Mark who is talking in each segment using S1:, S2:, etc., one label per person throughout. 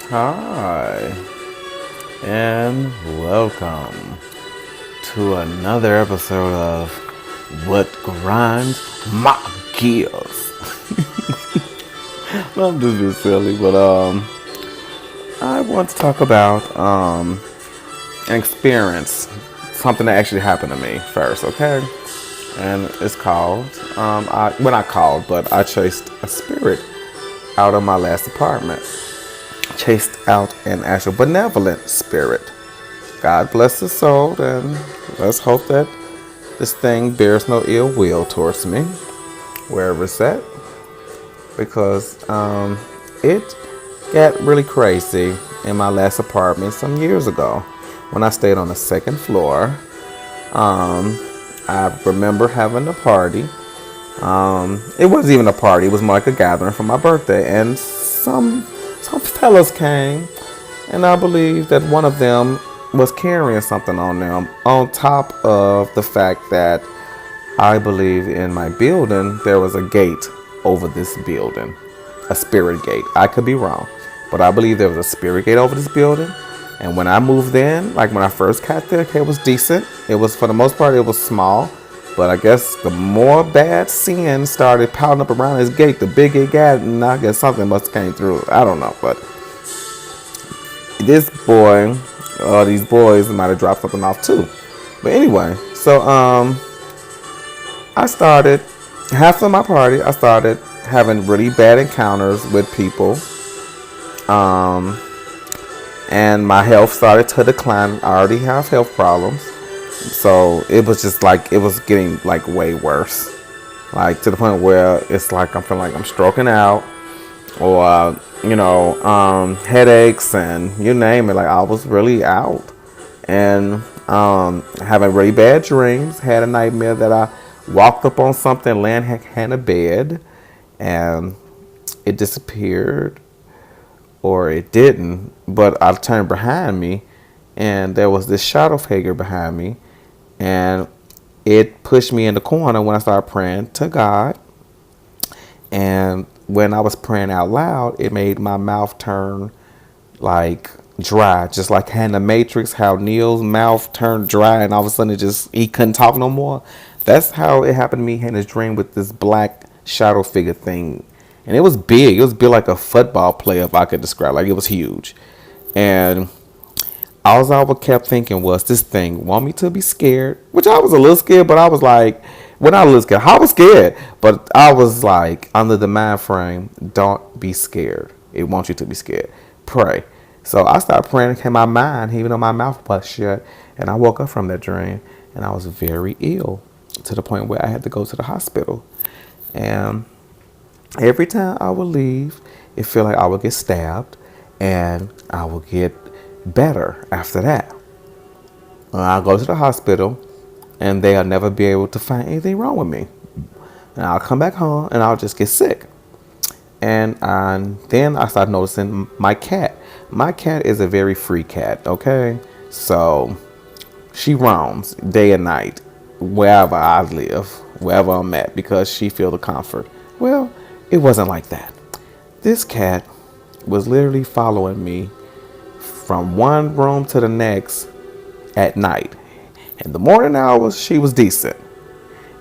S1: Hi, and welcome to another episode of What Grinds My Gears. I'm just being silly, but I want to talk about an experience, something that actually happened to me first, okay? And it's called not called, but I chased a spirit out of my last apartment. Chased out an actual benevolent spirit. God bless his soul, and let's hope that this thing bears no ill will towards me, wherever it's at, because it got really crazy in my last apartment some years ago when I stayed on the second floor. I remember having a party. It wasn't even a party; it was more like a gathering for my birthday, and some fellas came, and I believe that one of them was carrying something on them. On top of the fact that I believe in my building there was a gate over this building, a spirit gate. I could be wrong, but I believe there was a spirit gate over this building. And when I moved in, like when I first got there, okay, it was decent. It was, for the most part, it was small. But I guess the more bad sin started piling up around this gate, the bigger it got, and I guess something must have came through. I don't know, but this boy, these boys might have dropped something off too. But anyway, so I started, half of my party, I started having really bad encounters with people. And my health started to decline. I already have health problems. So it was just like, it was getting like way worse. Like to the point where it's like I'm feeling like I'm stroking out, or headaches and you name it. Like I was really out, and having really bad dreams. Had a nightmare that I walked up on something laying in a bed, and it disappeared, or it didn't. But I turned behind me, and there was this shadow figure behind me, and it pushed me in the corner when I started praying to God. And when I was praying out loud, it made my mouth turn like dry, just like in the Matrix, how Neil's mouth turned dry, and all of a sudden he couldn't talk no more. That's how it happened to me in this dream with this black shadow figure thing, and it was big. It was big like a football player, if I could describe. Like it was huge, and all I kept thinking was, this thing want me to be scared, which I was a little scared, but I was like, well, not a little scared. I was scared, but I was like under the mind frame, don't be scared. It wants you to be scared. Pray. So I started praying in my mind, even though my mouth was shut, and I woke up from that dream, and I was very ill to the point where I had to go to the hospital. And every time I would leave, it felt like I would get stabbed, and I would get better after that. I'll go to the hospital, and they'll never be able to find anything wrong with me. And I'll come back home, and I'll just get sick. And then I started noticing my cat. My cat is a very free cat, okay? So she roams day and night wherever I live, wherever I'm at, because she feels the comfort. Well, it wasn't like that. This cat was literally following me from one room to the next at night. In the morning hours, she was decent.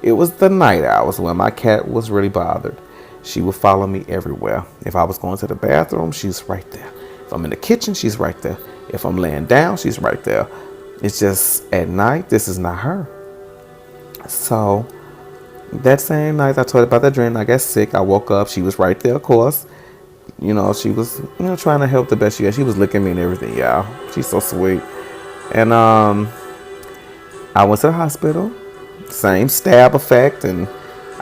S1: It was the night hours when my cat was really bothered. She would follow me everywhere. If I was going to the bathroom, she's right there. If I'm in the kitchen, she's right there. If I'm laying down, she's right there. It's just at night, this is not her. So that same night I told her about that dream, I got sick. I woke up. She was right there, of course. She was, trying to help the best she had. She was licking me and everything, y'all. She's so sweet. And I went to the hospital. Same stab effect, and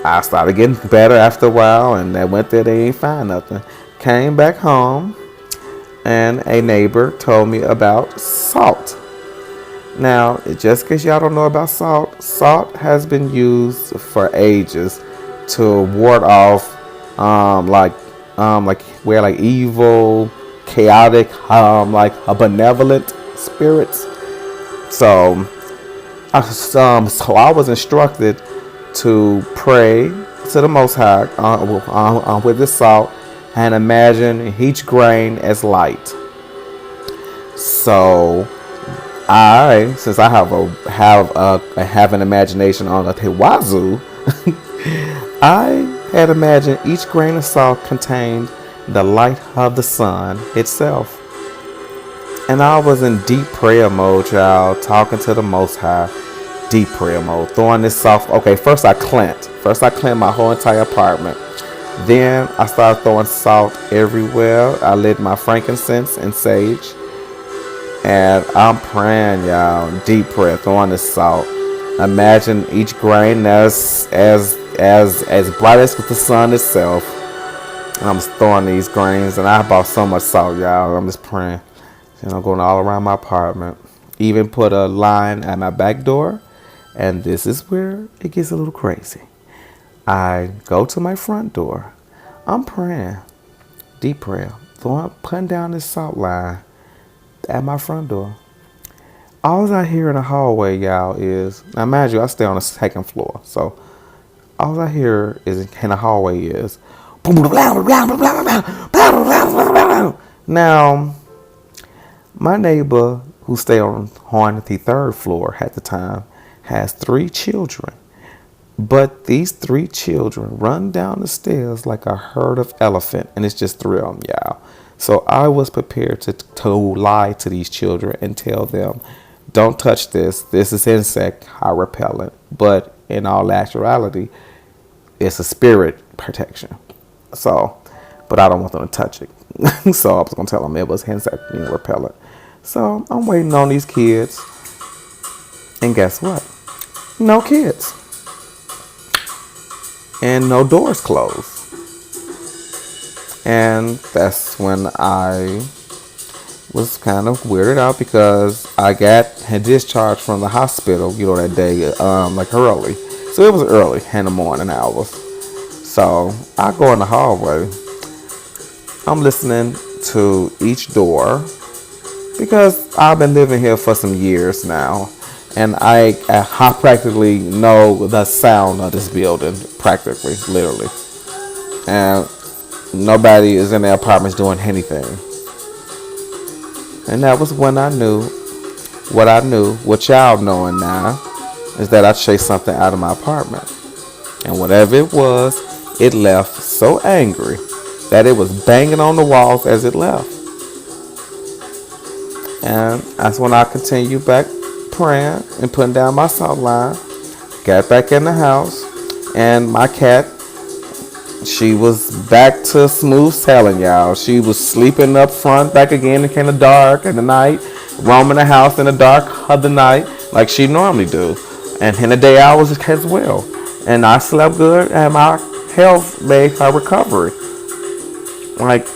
S1: I started getting better after a while. And I went there, they ain't find nothing. Came back home, and a neighbor told me about salt. Now, just in case y'all don't know about salt, salt has been used for ages to ward off like evil, chaotic, like a benevolent spirits. So I was instructed to pray to the Most High with this salt and imagine each grain as light. So since I have an imagination on the wazoo, I had imagined each grain of salt contained the light of the sun itself. And I was in deep prayer mode, y'all, talking to the Most High. Deep prayer mode, throwing this salt. Okay, first I cleansed my whole entire apartment. Then I started throwing salt everywhere. I lit my frankincense and sage. And I'm praying, y'all, deep prayer, throwing this salt. Imagine each grain as bright as the sun itself. And I'm just throwing these grains, and I bought so much salt, y'all. I'm just praying. And I'm going all around my apartment. Even put a line at my back door. And this is where it gets a little crazy. I go to my front door. I'm praying. Deep prayer. Putting down this salt line at my front door. All I hear in the hallway, y'all, is, now mind you, I stay on the second floor. So all I hear is in the hallway is, now, my neighbor who stayed on the third floor at the time has 3 children. But these 3 children run down the stairs like a herd of elephant, and it's just 3 of them, y'all. So I was prepared to lie to these children and tell them, don't touch this. This is insect repellent. But in all actuality, it's a spirit protection. So, but I don't want them to touch it. So I was going to tell them it was insect repellent. So I'm waiting on these kids. And guess what? No kids. And no doors closed. And that's when I was kind of weirded out because I had discharged from the hospital, that day, like early. So it was early in the morning hours. So I go in the hallway. I'm listening to each door because I've been living here for some years now. And I practically know the sound of this building, practically, literally. And nobody is in their apartments doing anything. And that was when I knew what y'all knowing now, is that I chased something out of my apartment. And whatever it was, it left so angry that it was banging on the walls as it left. And that's when I continued back praying and putting down my salt line. Got back in the house, and my cat, she was back to smooth sailing, y'all. She was sleeping up front, back again in the dark in the night, roaming the house in the dark of the night like she normally do. And in the day hours as well. And I slept good, and my health made her recovery. Like,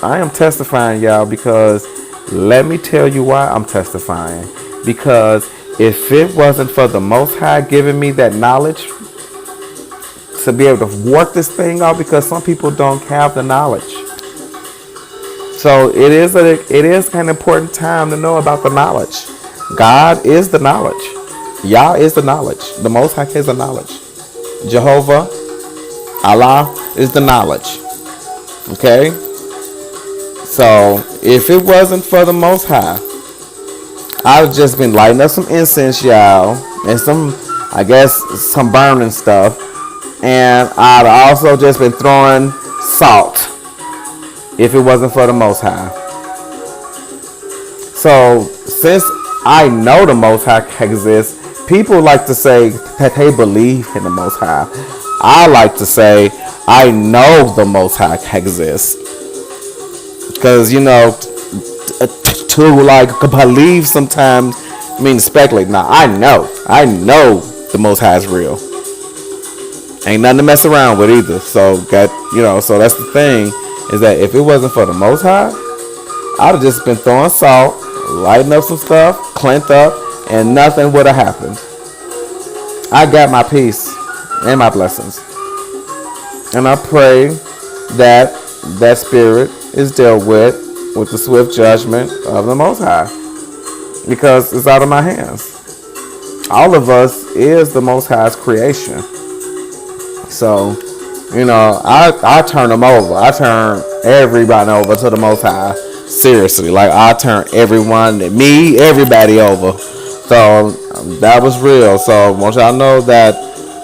S1: I am testifying, y'all, because let me tell you why I'm testifying. Because if it wasn't for the Most High giving me that knowledge to be able to work this thing out, because some people don't have the knowledge. So it is kind of important time to know about the knowledge. God is the knowledge. Yah is the knowledge. The Most High is the knowledge. Jehovah, Allah is the knowledge. Okay? So if it wasn't for the Most High, I've just been lighting up some incense, y'all, and some burning stuff. And I'd also just been throwing salt if it wasn't for the Most High. So since I know the Most High exists, people like to say that they believe in the Most High. I like to say I know the Most High exists. Because, to like believe sometimes means speculate. Now I know the Most High is real. Ain't nothing to mess around with either. So so that's the thing, is that if it wasn't for the Most High, I'd have just been throwing salt, lighting up some stuff, cleaned up, and nothing would have happened. I got my peace and my blessings. And I pray that that spirit is dealt with the swift judgment of the Most High, because it's out of my hands. All of us is the Most High's creation. So, I turn them over. I turn everybody over to the Most High. Seriously, like I turn everybody over. So that was real. So I want y'all to know that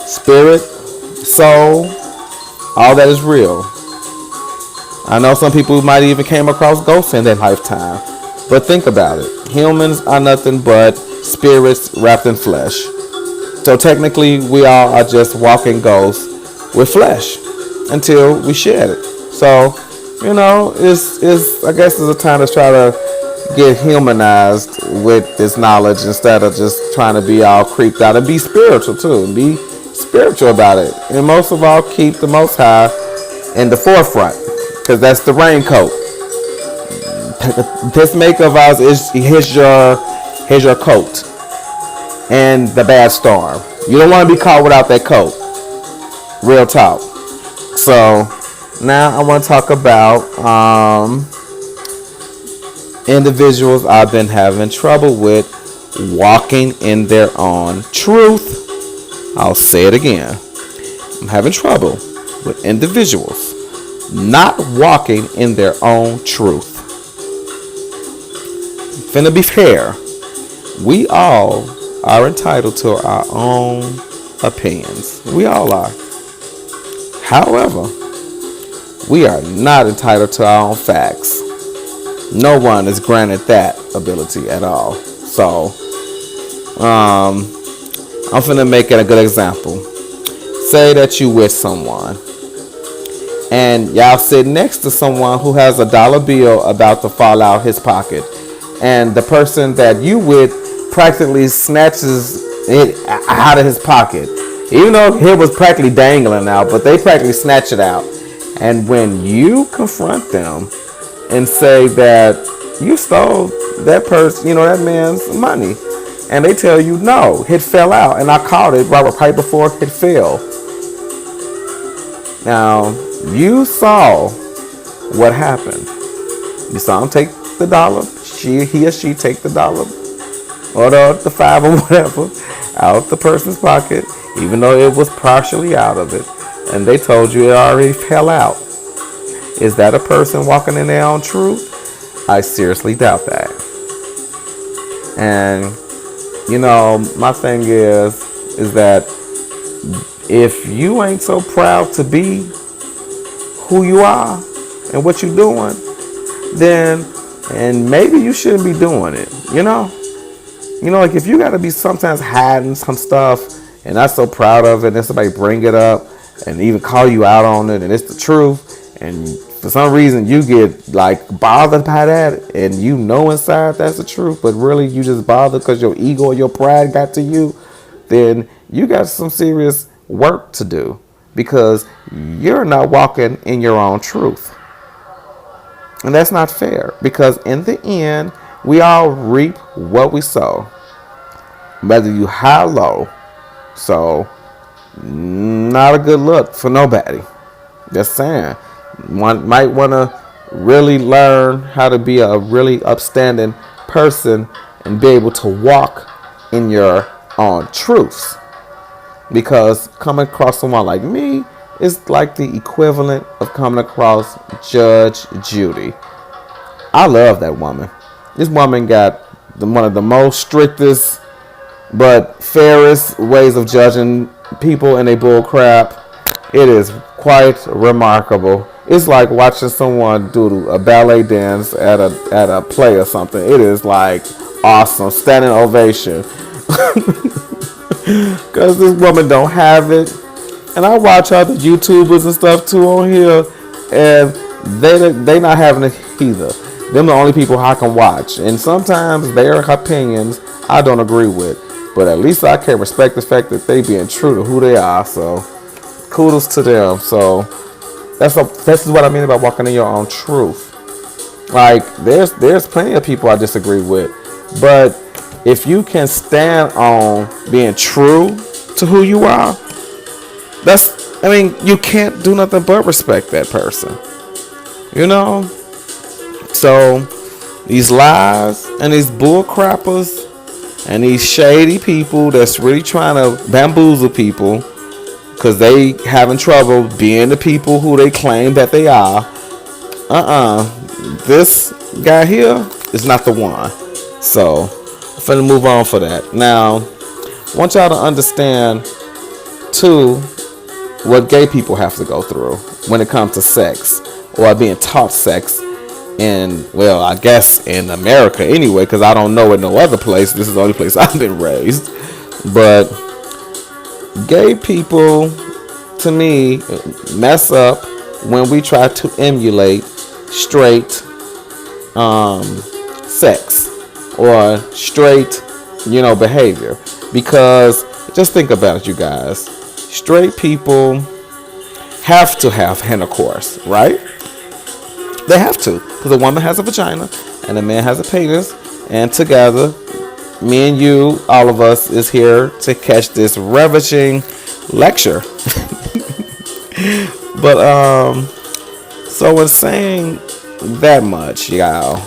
S1: spirit, soul, all that is real. I know some people might even came across ghosts in their lifetime. But think about it. Humans are nothing but spirits wrapped in flesh. So technically we all are just walking ghosts with flesh until we shed it. So, it's I guess it's a time to try to get humanized with this knowledge instead of just trying to be all creeped out, and be spiritual too. And be spiritual about it. And most of all, keep the Most High in the forefront, because that's the raincoat. This make of ours is here's your coat and the bad storm. You don't want to be caught without that coat. Real talk. So now I want to talk about individuals I've been having trouble with walking in their own truth. I'll say it again. I'm having trouble with individuals not walking in their own truth. Finna be fair. We all are entitled to our own opinions. We all are. However, we are not entitled to our own facts. No one is granted that ability at all. So, I'm finna make it a good example. Say that you with someone, and y'all sit next to someone who has a dollar bill about to fall out his pocket, and the person that you with practically snatches it out of his pocket, even though it was practically dangling out, but they practically snatch it out. And when you confront them and say that you stole that person, that man's money, and they tell you no, it fell out, and I caught it right before it fell. Now, you saw what happened. You saw him take the dollar. He or she take the dollar or the $5 or whatever out the person's pocket, even though it was partially out of it, and they told you it already fell out. Is that a person walking in their own truth? I seriously doubt that. And my thing is that if you ain't so proud to be who you are and what you're doing, then maybe you shouldn't be doing it. Like if you got to be sometimes hiding some stuff and not so proud of it, and somebody bring it up and even call you out on it, and it's the truth, and for some reason you get like bothered by that, and inside that's the truth, but really you just bothered because your ego or your pride got to you, then you got some serious work to do, because you're not walking in your own truth. And that's not fair, because in the end, we all reap what we sow, whether you high or low. So, not a good look for nobody. Just saying. One might want to really learn how to be a really upstanding person and be able to walk in your own truths. Because coming across someone like me is like the equivalent of coming across Judge Judy. I love that woman. This woman got one of the most strictest but fairest ways of judging people and they bull crap. It is quite remarkable. It's like watching someone do a ballet dance at a play or something. It is like awesome, standing ovation. Because this woman don't have it. And I watch other YouTubers and stuff too on here, and they not having it either. Them the only people I can watch, and sometimes their opinions I don't agree with, but at least I can respect the fact that they being true to who they are. So kudos to them. So this is what I mean about walking in your own truth. Like there's plenty of people I disagree with, but if you can stand on being true to who you are, you can't do nothing but respect that person. So these lies and these bull crappers and these shady people that's really trying to bamboozle people because they having trouble being the people who they claim that they are. this guy here is not the one. So I'm finna move on for that. Now, I want y'all to understand too what gay people have to go through when it comes to sex or being taught sex in, well, I guess in America anyway, because I don't know in no other place. This is the only place I've been raised. But gay people, to me, mess up when we try to emulate straight sex or straight, behavior. Because just think about it, you guys. Straight people have to have intercourse, right? They have to, because a woman has a vagina and a man has a penis, and together, me and you, all of us, is here to catch this ravishing lecture. But so in saying that much, y'all,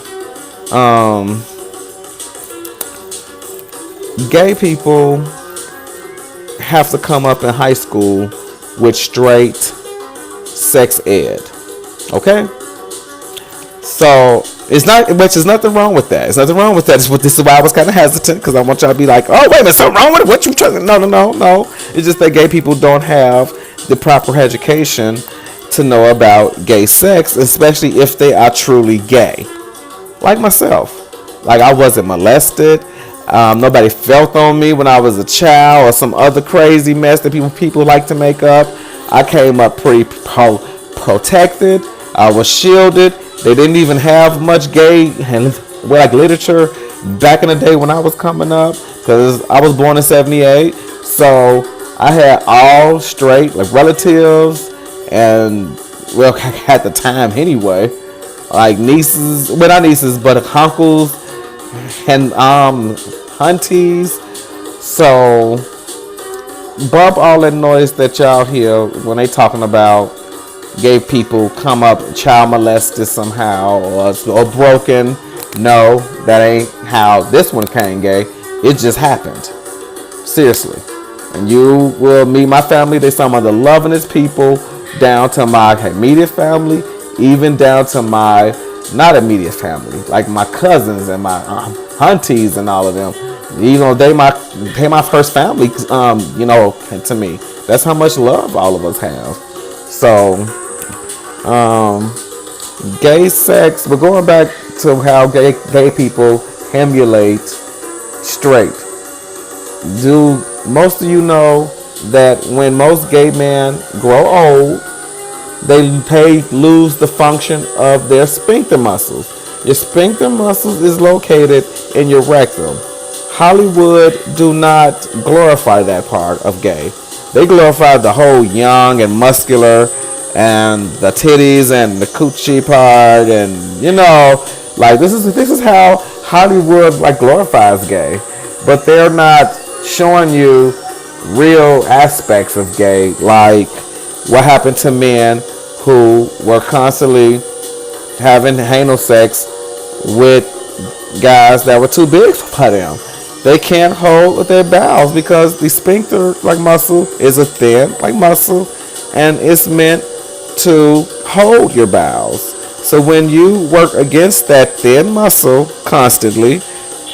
S1: gay people have to come up in high school with straight sex ed. Okay? So it's not, which is nothing wrong with that. There's nothing wrong with that. This is why I was kind of hesitant, because I want y'all to be like, oh, wait a minute, something wrong with it? What you trying to? No. It's just that gay people don't have the proper education to know about gay sex, especially if they are truly gay. Like myself. Like, I wasn't molested. Nobody felt on me when I was a child or some other crazy mess that people like to make up. I came up pretty protected. I was shielded. They didn't even have much gay literature back in the day when I was coming up, because I was born in 78. So I had all straight relatives, and at the time anyway, like nieces, well, not nieces, but uncles and aunties. So bump all that noise that y'all hear when they talking about gay people come up child molested somehow or broken. No, that ain't how this one came gay. It just happened. Seriously. And you will meet my family. They're some of the lovingest people, down to my immediate family, even down to my not immediate family, like my cousins and my aunties and all of them. They my first family, to me. That's how much love all of us have. So gay sex, we're going back to how gay people emulate straight. Do most of you know that when most gay men grow old, they lose the function of their sphincter muscles. Your sphincter muscles is located in your rectum. Hollywood do not glorify that part of gay. They glorify the whole young and muscular and the titties and the coochie part, and this is how Hollywood glorifies gay, but they're not showing you real aspects of gay, like what happened to men who were constantly having anal sex with guys that were too big for them. They can't hold their bowels because the sphincter muscle is a thin muscle, and it's meant to hold your bowels. So when you work against that thin muscle constantly,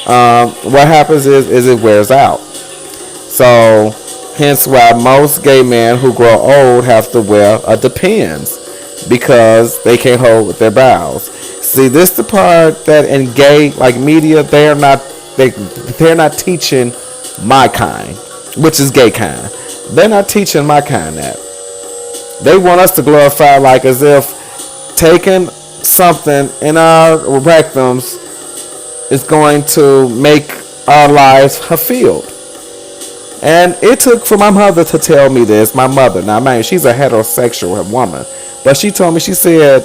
S1: what happens is it wears out. So hence why most gay men who grow old have to wear a Depends, because they can't hold their bowels. See, this is the part that in gay media they're not teaching my kind, which is gay kind. They're not teaching my kind that. They want us to glorify as if taking something in our rectums is going to make our lives fulfilled. And it took for my mother to tell me this. My mother, now man, she's a heterosexual woman, but she told me, she said,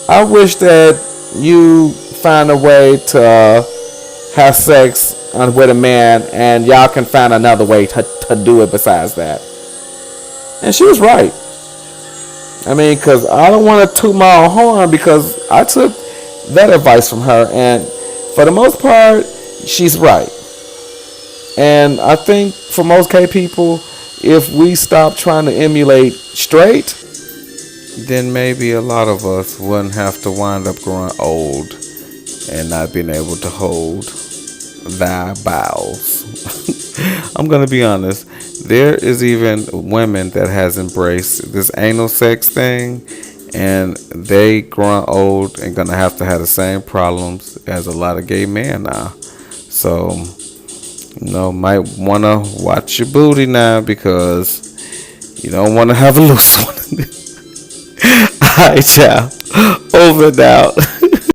S1: I wish that you find a way to have sex with a man and y'all can find another way to do it besides that. And she was right. I mean, because I don't want to toot my own horn, because I took that advice from her, and for the most part, she's right. And I think for most gay people, if we stop trying to emulate straight, then maybe a lot of us wouldn't have to wind up growing old and not being able to hold thy bowels. I'm gonna be honest. There is even women that has embraced this anal sex thing, and they growing old and gonna have to have the same problems as a lot of gay men now. So, might wanna watch your booty now because you don't want to have a loose one. All right, child. Over and out.